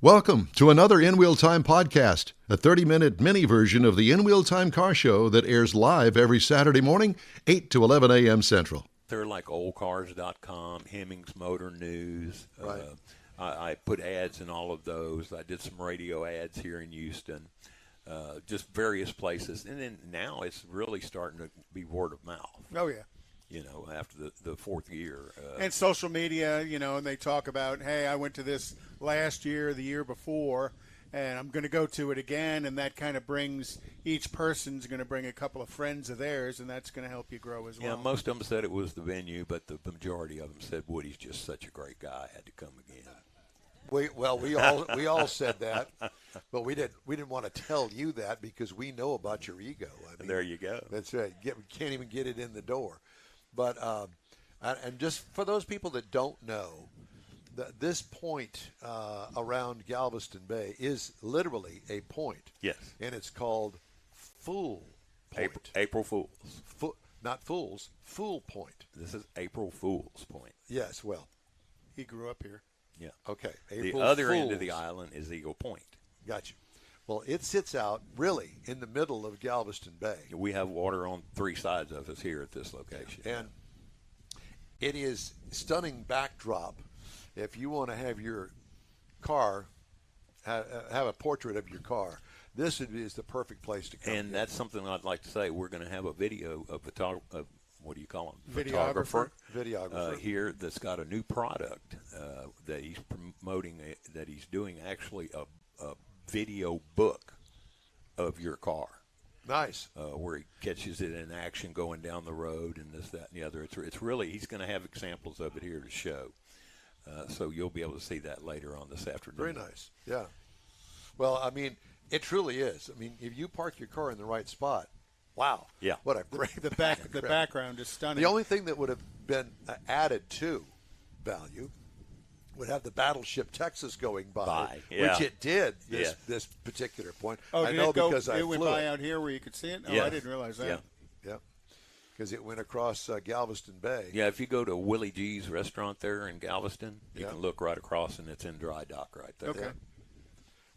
Welcome to another In Wheel Time podcast, a 30-minute mini version of the In Wheel Time car show that airs live every Saturday morning, 8 to 11 a.m. Central. They're like oldcars.com, Hemmings Motor News. Right. I put ads in all of those. I did some radio ads here in Houston, just various places. And then now it's really starting to be word of mouth. Oh, yeah. You know, after the fourth year. And social media, you know, and they talk about, hey, I went to this last year, the year before, and I'm going to go to it again. And that kind of brings, each person's going to bring a couple of friends of theirs, and that's going to help you grow as well. Yeah, most of them said it was the venue, but the majority of them said Woody's just such a great guy, I had to come again. We all said that, but we didn't want to tell you that because we know about your ego. I mean, There you go. That's right. Can't even get it in the door. But and just for those people that don't know, this point around Galveston Bay is literally a point. Yes. And it's called Fool Point. April Fools. Not Fools, Fool Point. This is April Fool's Point. Yes, well. He grew up here. Yeah. Okay. The April other Fools. end of the island is Eagle Point. Got you. Well, it sits out really in the middle of Galveston Bay. We have water on three sides of us here at this location. And it is stunning backdrop. If you want to have your car, have a portrait of your car, this is the perfect place to come. And that's something I'd like to say. We're going to have a video of what do you call him? Videographer. Videographer. Here that's got a new product that he's promoting, that he's doing actually a video book of your car. Nice. Where he catches it in action going down the road and this, that, and the other. It's really, he's going to have examples of it here to show. So you'll be able to see that later on this afternoon. Very nice. Yeah. Well, I mean, it truly is. I mean, if you park your car in the right spot, wow. Yeah. What a great The background is stunning. The only thing that would have been added to value would have the battleship Texas going by, yeah. which it did Yes. this particular point. Oh, I did know it go, because I it went flew by it. out here where you could see it? Oh, Yeah. I didn't realize that. Yeah. Yeah, because it went across Galveston Bay. Yeah, if you go to Willie G's restaurant there in Galveston, you Yeah. can look right across and it's in dry dock right there. Okay. Yeah.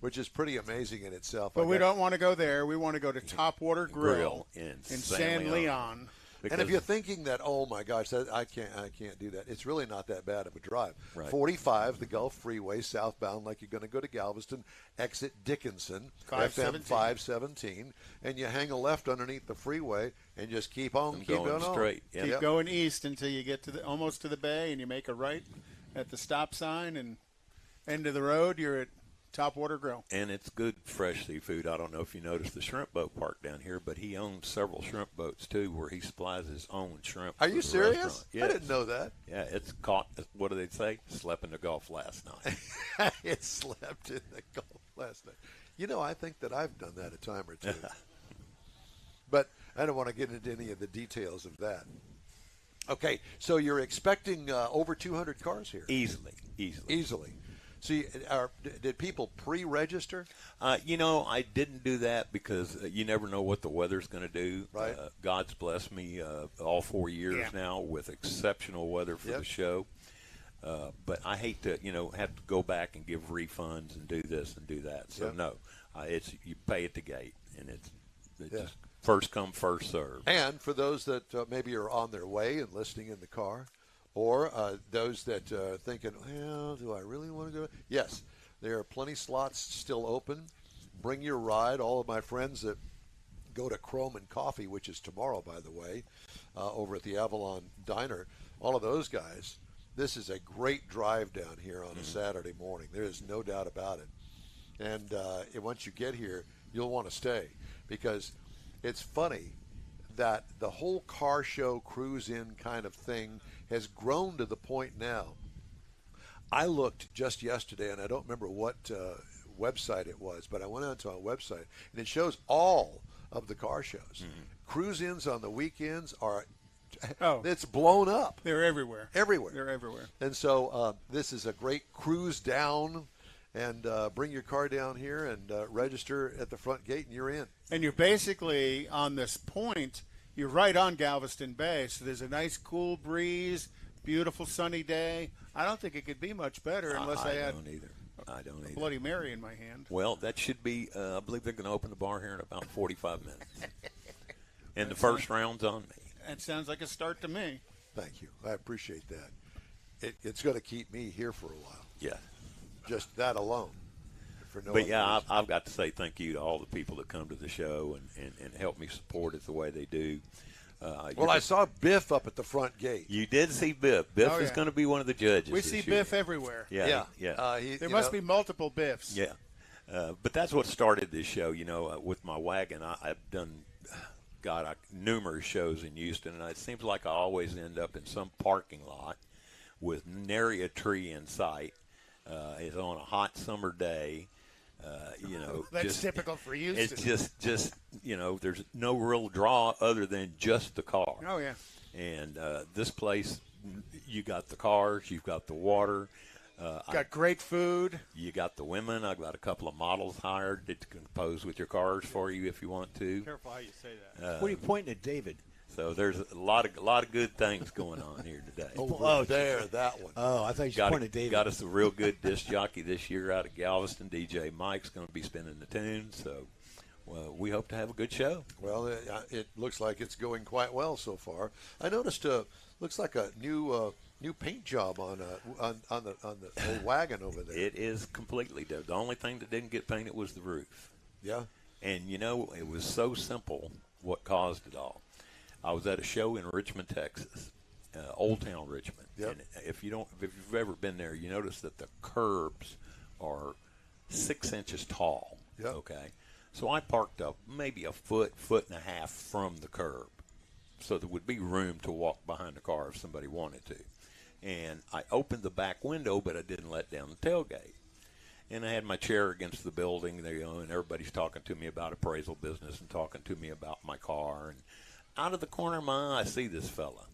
Which is pretty amazing in itself. But we don't want to go there. We want to go to Topwater Grill in San Leon. And if you're thinking that, oh my gosh, I can't do that. It's really not that bad of a drive. Right. 45, the Gulf Freeway, southbound, like you're going to go to Galveston, exit Dickinson, 517. FM 517, and you hang a left underneath the freeway and just keep on, keep going on straight. Yeah. Keep Yep. going east until you get to almost to the bay, and you make a right at the stop sign, and end of the road, you're at Topwater Grill. And it's good fresh seafood. I don't know if you noticed the shrimp boat park down here, but he owns several shrimp boats too, where he supplies his own shrimp. Are for you the serious? restaurant. I Yes. didn't know that. Yeah, it's caught. What do they say? Slept in the Gulf last night. It slept in the Gulf last night. You know, I think that I've done that a time or two. But I don't want to get into any of the details of that. Okay, so you're expecting over 200 cars here? Easily. See, did people pre-register? You know, I didn't do that because you never know what the weather's going to do. Right. God's blessed me all 4 years now with exceptional weather for the show. But I hate to, have to go back and give refunds and do this and do that. So no, it's you pay at the gate, and it's just first come, first serve. And for those that maybe are on their way and listening in the car, or those that are thinking, well, do I really want to go? Yes, there are plenty slots still open. Bring your ride. All of my friends that go to Chrome and Coffee, which is tomorrow, by the way, over at the Avalon Diner, all of those guys, this is a great drive down here on a Saturday morning. There is no doubt about it. And once you get here, you'll want to stay because it's funny that the whole car show cruise in kind of thing has grown to the point now. I looked just yesterday, and I don't remember what website it was, but I went onto a website, and it shows all of the car shows. Cruise-ins on the weekends are it's blown up. They're everywhere. Everywhere. They're everywhere. And so this is a great cruise down, and bring your car down here and register at the front gate, and you're in. And you're basically on this point. You're right on Galveston Bay, so there's a nice cool breeze, beautiful sunny day. I don't think it could be much better unless I I had. don't either. I don't either. Bloody Mary in my hand. Well, that should be. I believe they're going to open the bar here in about 45 minutes. And the first round's on me. That sounds like a start to me. Thank you. I appreciate that. It's going to keep me here for a while. Yeah. Just that alone. For no But other yeah, reason. I've got to say thank you to all the people that come to the show and help me support it the way they do. Well, I saw Biff up at the front gate. You did see Biff. Biff Oh, is yeah. going to be one of the judges. We this see year. Biff everywhere. Yeah. There must be multiple Biffs. Yeah. But that's what started this show. You know, with my wagon, I've done, numerous shows in Houston, and it seems like I always end up in some parking lot with nary a tree in sight. It's on a hot summer day. That's typical for Houston. It's just there's no real draw other than just the car. Oh, yeah. And this place, you got the cars, you've got the water. Got great food. You got the women. I've got a couple of models hired that can pose with your cars for you if you want to. Careful how you say that. What are you pointing at, David? So there's a lot of good things going on here today. Over there, that one. Oh, I thought you were pointing at David. Got us a real good disc jockey this year out of Galveston. DJ Mike's going to be spinning the tunes. So we hope to have a good show. Well, it looks like it's going quite well so far. I noticed looks like a new paint job on the old wagon over there. It is completely done. The only thing that didn't get painted was the roof. Yeah. And it was so simple what caused it all. I was at a show in Richmond, Texas, Old Town Richmond. Yep. And if you've ever been there, you notice that the curbs are 6 inches tall. Yep. Okay. So I parked up maybe a foot and a half from the curb, so there would be room to walk behind the car if somebody wanted to. And I opened the back window, but I didn't let down the tailgate. And I had my chair against the building there, and everybody's talking to me about appraisal business and talking to me about my car. And out of the corner of my eye, I see this fella.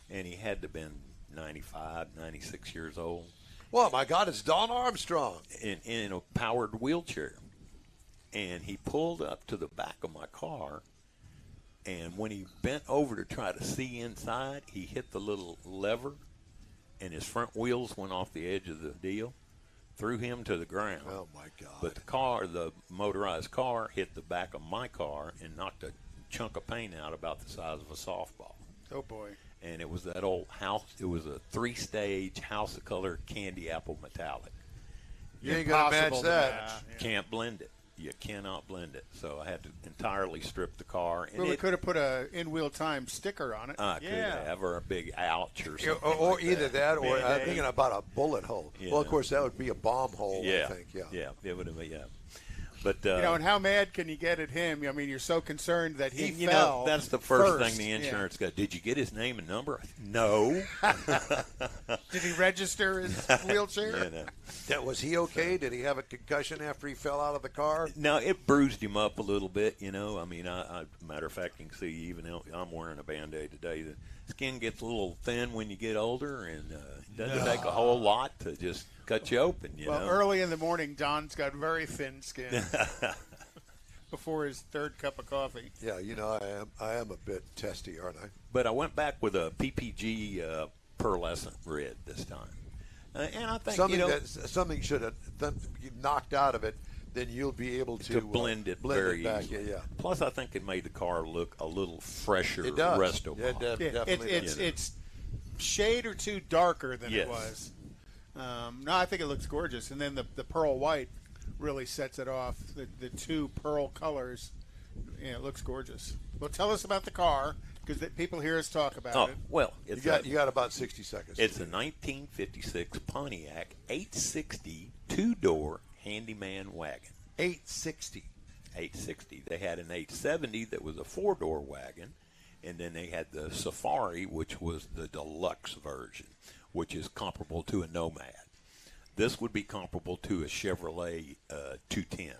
And he had to have been 95, 96 years old. Well, my God, it's Don Armstrong. In a powered wheelchair. And he pulled up to the back of my car. And when he bent over to try to see inside, he hit the little lever. And his front wheels went off the edge of the deal. Threw him to the ground. Oh, my God. But the motorized car, hit the back of my car and knocked a chunk of paint out about the size of a softball. Oh, boy. And it was that old house. It was a 3-stage house of color candy apple metallic. You ain't going to match Impossible to that. match. Can't blend it. You cannot blend it. So I had to entirely strip the car. And Well, we could have put a in-wheel time sticker on it. I could have, or a big ouch or something. Or like either that, or I'm Band-Aid. thinking about a bullet hole. Yeah. Well, of course, that would be a bomb hole, Yeah. I think. Yeah. It would have been, yeah. But, And how mad can you get at him? I mean, you're so concerned that he you fell. know, that's the first thing the Yeah. insurance got. Did you get his name and number? No. Did he register his wheelchair? You know. Was he okay? Did he have a concussion after he fell out of the car? No, it bruised him up a little bit, I mean, matter of fact, you can see even though I'm wearing a Band-Aid today, the skin gets a little thin when you get older, and it doesn't take a whole lot to just cut you open, Well, early in the morning, Don's got very thin skin before his third cup of coffee. Yeah, I am a bit testy, aren't I? But I went back with a PPG pearlescent red this time. And I think, something should have knocked out of it, then you'll be able to blend it blend very it back. easily. Yeah. Plus, I think it made the car look a little fresher. It does. Resto Yeah, model. definitely. It's shade or two darker than Yes. it was. No, I think it looks gorgeous. And then the pearl white really sets it off. The two pearl colors, it looks gorgeous. Well, tell us about the car, because people hear us talk about it. Well, You got about 60 seconds. It's a 1956 Pontiac 860 two-door handyman wagon. 860. 860. They had an 870 that was a four-door wagon, and then they had the Safari, which was the deluxe version, which is comparable to a Nomad. This would be comparable to a Chevrolet 210.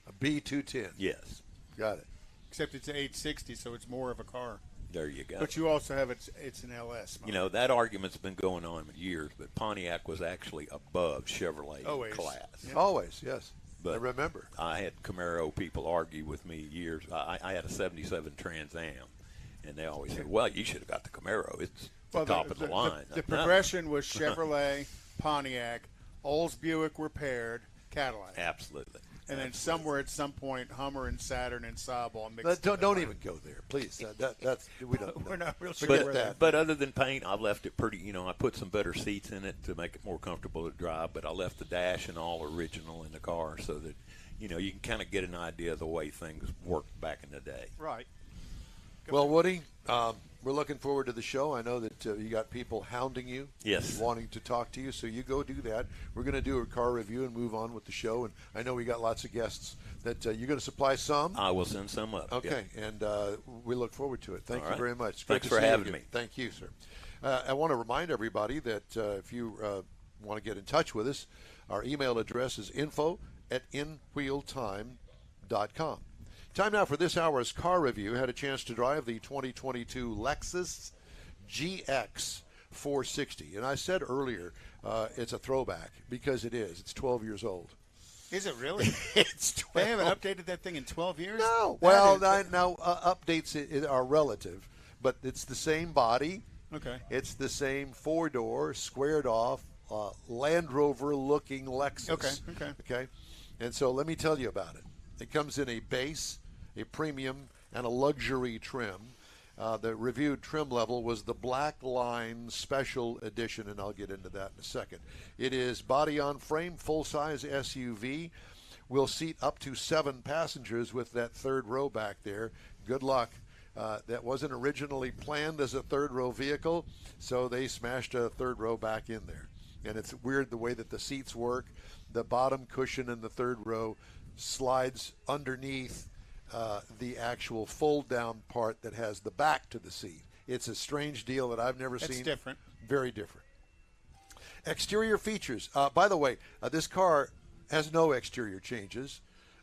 A B210. Yes. Got it. Except it's an 860, so it's more of a car. There you go. But you also have it's an LS. That argument's been going on for years, but Pontiac was actually above Chevrolet Always. class. Yeah. Always, yes. But I remember. I had Camaro people argue with me years. I had a 77 Trans Am, and they always said, well, you should have got the Camaro. It's the top of the line. The No. progression was Chevrolet, Pontiac, Olds Buick were paired, Cadillac. Absolutely. And then somewhere at some point, Hummer and Saturn and Saab all mixed. Don't even go there, please. That's we don't. We're not real sure. Forget where that. But other than paint, I left it pretty. I put some better seats in it to make it more comfortable to drive. But I left the dash and all original in the car so that you can kind of get an idea of the way things worked back in the day. Right. Well, Woody, we're looking forward to the show. I know that you got people hounding you, Yes. wanting to talk to you, so you go do that. We're going to do a car review and move on with the show, and I know we got lots of guests that you're going to supply some. I will send some up. Okay, yeah. and we look forward to it. Thank All you right. very much. Thanks Good to for see you having again. me. Thank you, sir. I want to remind everybody that if you want to get in touch with us, our email address is info@inwheeltime.com. Time now for this hour's car review. Had a chance to drive the 2022 Lexus GX460. And I said earlier it's a throwback because it is. It's 12 years old. Is it really? It's 12. They haven't updated that thing in 12 years? No. That Well, is- now updates are relative, but it's the same body. Okay. It's the same four-door, squared-off, Land Rover-looking Lexus. Okay. And so let me tell you about it. It comes in a base, a premium, and a luxury trim. The reviewed trim level was the Black Line Special Edition, and I'll get into that in a second. It is body-on-frame, full-size SUV. Will seat up to 7 passengers with that third row back there. Good luck. That wasn't originally planned as a third-row vehicle, so they smashed a third row back in there. And it's weird the way that the seats work. The bottom cushion in the third row slides underneath the actual fold-down part that has the back to the seat. It's a strange deal that I've never seen. It's different. Very different. Exterior features. By the way, this car has no exterior changes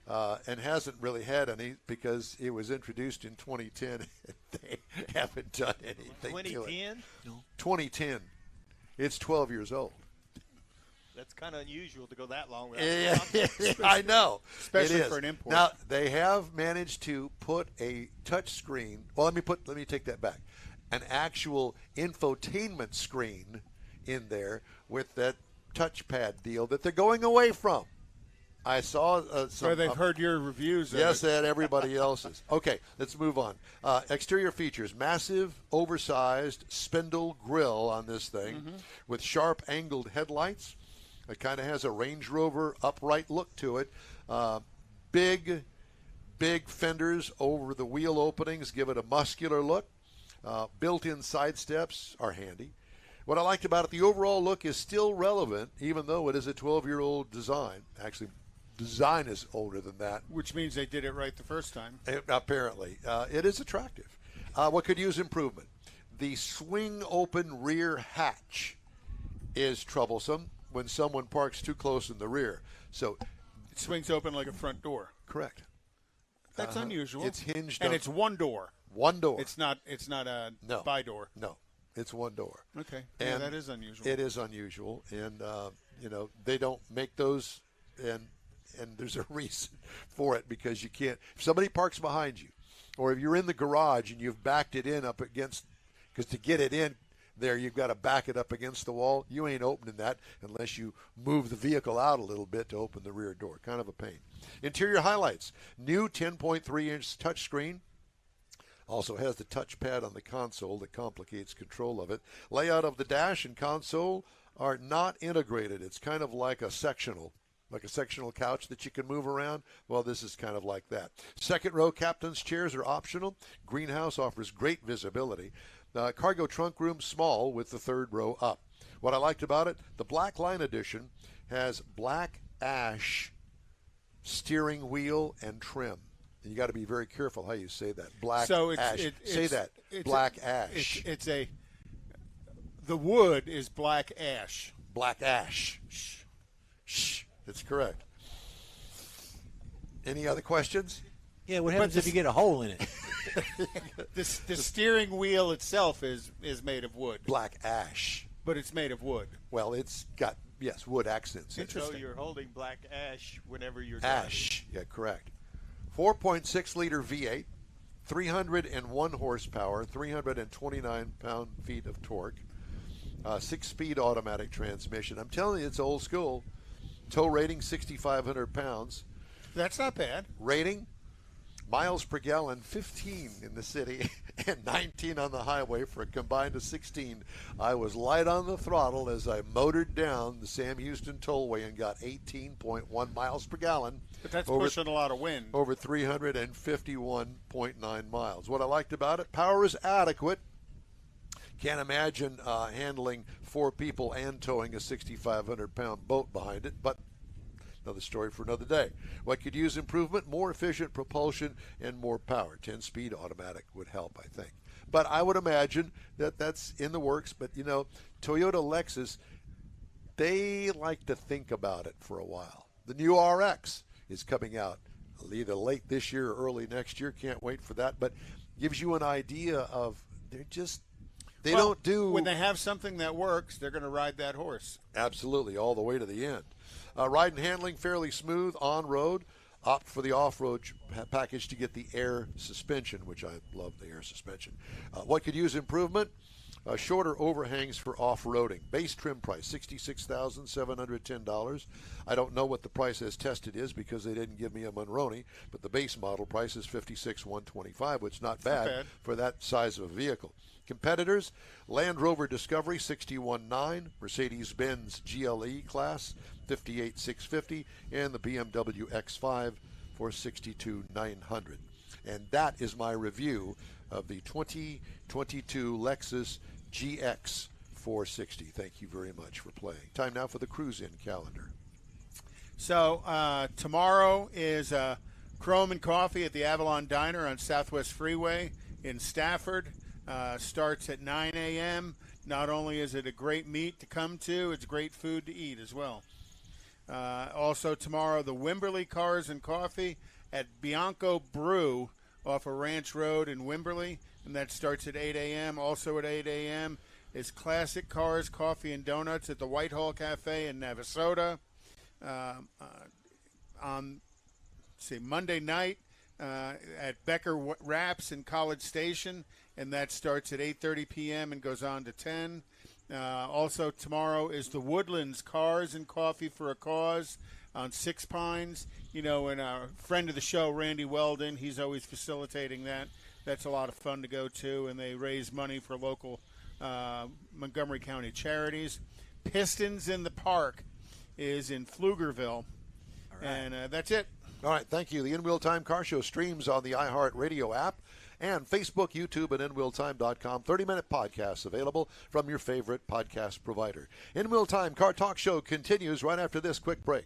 and hasn't really had any because it was introduced in 2010. They haven't done anything to it. 2010? 2010. It's 12 years old. That's kind of unusual to go that long without Yeah, I know. Especially It is. for an import. Now they have managed to put a touch screen. Well, let me take that back. An actual infotainment screen in there with that touchpad deal that they're going away from. I saw some. So they've heard your reviews. Of Yes, it. and everybody else's. Okay, let's move on. Exterior features: massive, oversized spindle grille on this thing, with sharp angled headlights. It kind of has a Range Rover upright look to it. Big fenders over the wheel openings give it a muscular look. Built-in side steps are handy. What I liked about it, the overall look is still relevant, even though it is a 12-year-old design. Actually, design is older than that. Which means they did it right the first time. Apparently. It is attractive. What could use improvement? The swing-open rear hatch is troublesome when someone parks too close in the rear. So, It swings open like a front door. correct. That's unusual. It's hinged and on it's one door. one door. It's not a No. bi-door. No, it's one door. Okay. Yeah, And that is unusual. It is unusual, and they don't make those, and there's a reason for it because you can't. If somebody parks behind you, or if you're in the garage and you've backed it in up against, because to get it in there you've got to back it up against the wall. You ain't opening that unless you move the vehicle out a little bit to open the rear door. Kind of a pain. Interior highlights: new 10.3-inch touchscreen. Also has the touchpad on the console that complicates control of it. Layout of the dash and console are not integrated. It's kind of like a sectional couch that you can move around. Well, this is kind of like that. Second row captain's chairs are optional. Greenhouse offers great visibility. Cargo trunk room small with the third row up. What I liked about it, the Black Line Edition has black ash steering wheel and trim. And you got to be very careful how you say that. Black ash. Say that. Black ash. The wood is black ash. Black ash. Shh. That's correct. Any other questions? Yeah, what happens if you get a hole in it? The steering wheel itself is made of wood. Black ash. But it's made of wood. Well, it's got, yes, wood accents. Interesting. So you're holding black ash whenever you're driving. Ash. Yeah, correct. 4.6-liter V8, 301 horsepower, 329 pound-feet of torque, 6-speed automatic transmission. I'm telling you, it's old school. Tow rating, 6,500 pounds. That's not bad. Rating, miles per gallon, 15 in the city and 19 on the highway for a combined of 16. I was light on the throttle as I motored down the Sam Houston Tollway and got 18.1 miles per gallon. But that's pushing a lot of wind. Over 351.9 miles. What I liked about it, power is adequate. Can't imagine handling 4 people and towing a 6,500-pound boat behind it, but another story for another day. What could use improvement? More efficient propulsion and more power. 10-speed automatic would help, I think. But I would imagine that that's in the works. But, you know, Toyota, Lexus, they like to think about it for a while. The new RX is coming out either late this year or early next year. Can't wait for that. But gives you an idea of they don't do. When they have something that works, they're going to ride that horse. Absolutely, all the way to the end. Ride and handling fairly smooth on road. Opt for the off-road package to get the air suspension, which I love the air suspension. What could use improvement? Shorter overhangs for off-roading. Base trim price, $66,710. I don't know what the price as tested is because they didn't give me a Monroney, but the base model price is $56,125, which is not bad for that size of a vehicle. Competitors, Land Rover Discovery, $61,900, Mercedes-Benz GLE class, $58,650, and the BMW X5 for $62,900. And that is my review of the 2022 Lexus GX460. Thank you very much for playing. Time now for the cruise-in calendar. So tomorrow is Chrome and Coffee at the Avalon Diner on Southwest Freeway in Stafford. Starts at 9 a.m. Not only is it a great meet to come to, it's great food to eat as well. Also tomorrow, the Wimberley Cars and Coffee at Bianco Brew off of Ranch Road in Wimberley, and that starts at 8 a.m. Also at 8 a.m. is Classic Cars, Coffee, and Donuts at the Whitehall Cafe in Navasota. On Monday night at Becker Wraps in College Station, and that starts at 8:30 p.m. and goes on to 10. Also tomorrow is the Woodlands Cars and Coffee for a Cause on Six Pines. You know, and our friend of the show, Randy Weldon, he's always facilitating that. That's a lot of fun to go to, and they raise money for local Montgomery County charities. Pistons in the Park is in Pflugerville. All right. And that's it. All right, thank you. The In Wheel Time Car Show streams on the iHeart Radio app and Facebook, YouTube, and InWheelTime.com. 30-minute podcasts available from your favorite podcast provider. In Wheel Time Car Talk Show continues right after this quick break.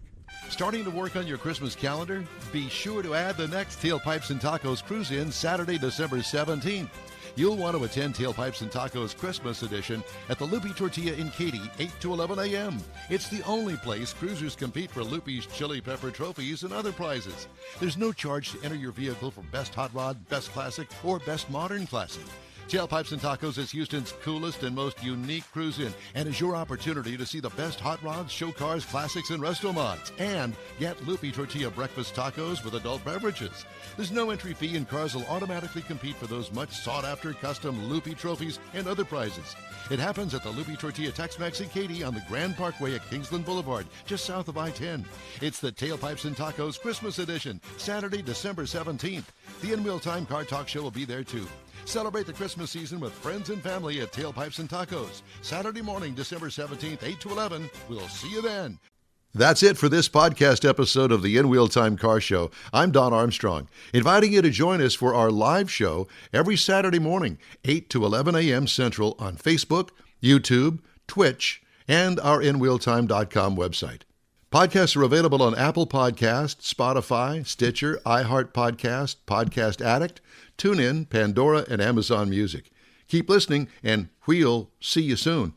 Starting to work on your Christmas calendar? Be sure to add the next Tailpipes and Tacos Cruise-In Saturday, December 17th. You'll want to attend Tailpipes and Tacos Christmas Edition at the Loopy Tortilla in Katy, 8 to 11 a.m. It's the only place cruisers compete for Loopy's Chili Pepper trophies and other prizes. There's no charge to enter your vehicle for Best Hot Rod, Best Classic, or Best Modern Classic. Tailpipes and Tacos is Houston's coolest and most unique cruise-in and is your opportunity to see the best hot rods, show cars, classics, and resto mods. And get Loopy Tortilla breakfast tacos with adult beverages. There's no entry fee, and cars will automatically compete for those much sought-after custom Loopy trophies and other prizes. It happens at the Loopy Tortilla Tex-Mex in Katy on the Grand Parkway at Kingsland Boulevard, just south of I-10. It's the Tailpipes and Tacos Christmas Edition, Saturday, December 17th. The In Wheel Time Car Talk Show will be there, too. Celebrate the Christmas season with friends and family at Tailpipes and Tacos. Saturday morning, December 17th, 8 to 11. We'll see you then. That's it for this podcast episode of the In Wheel Time Car Show. I'm Don Armstrong, inviting you to join us for our live show every Saturday morning, 8 to 11 a.m. Central on Facebook, YouTube, Twitch, and our InWheelTime.com website. Podcasts are available on Apple Podcasts, Spotify, Stitcher, iHeart Podcast, Podcast Addict, TuneIn, Pandora, and Amazon Music. Keep listening, and we'll see you soon.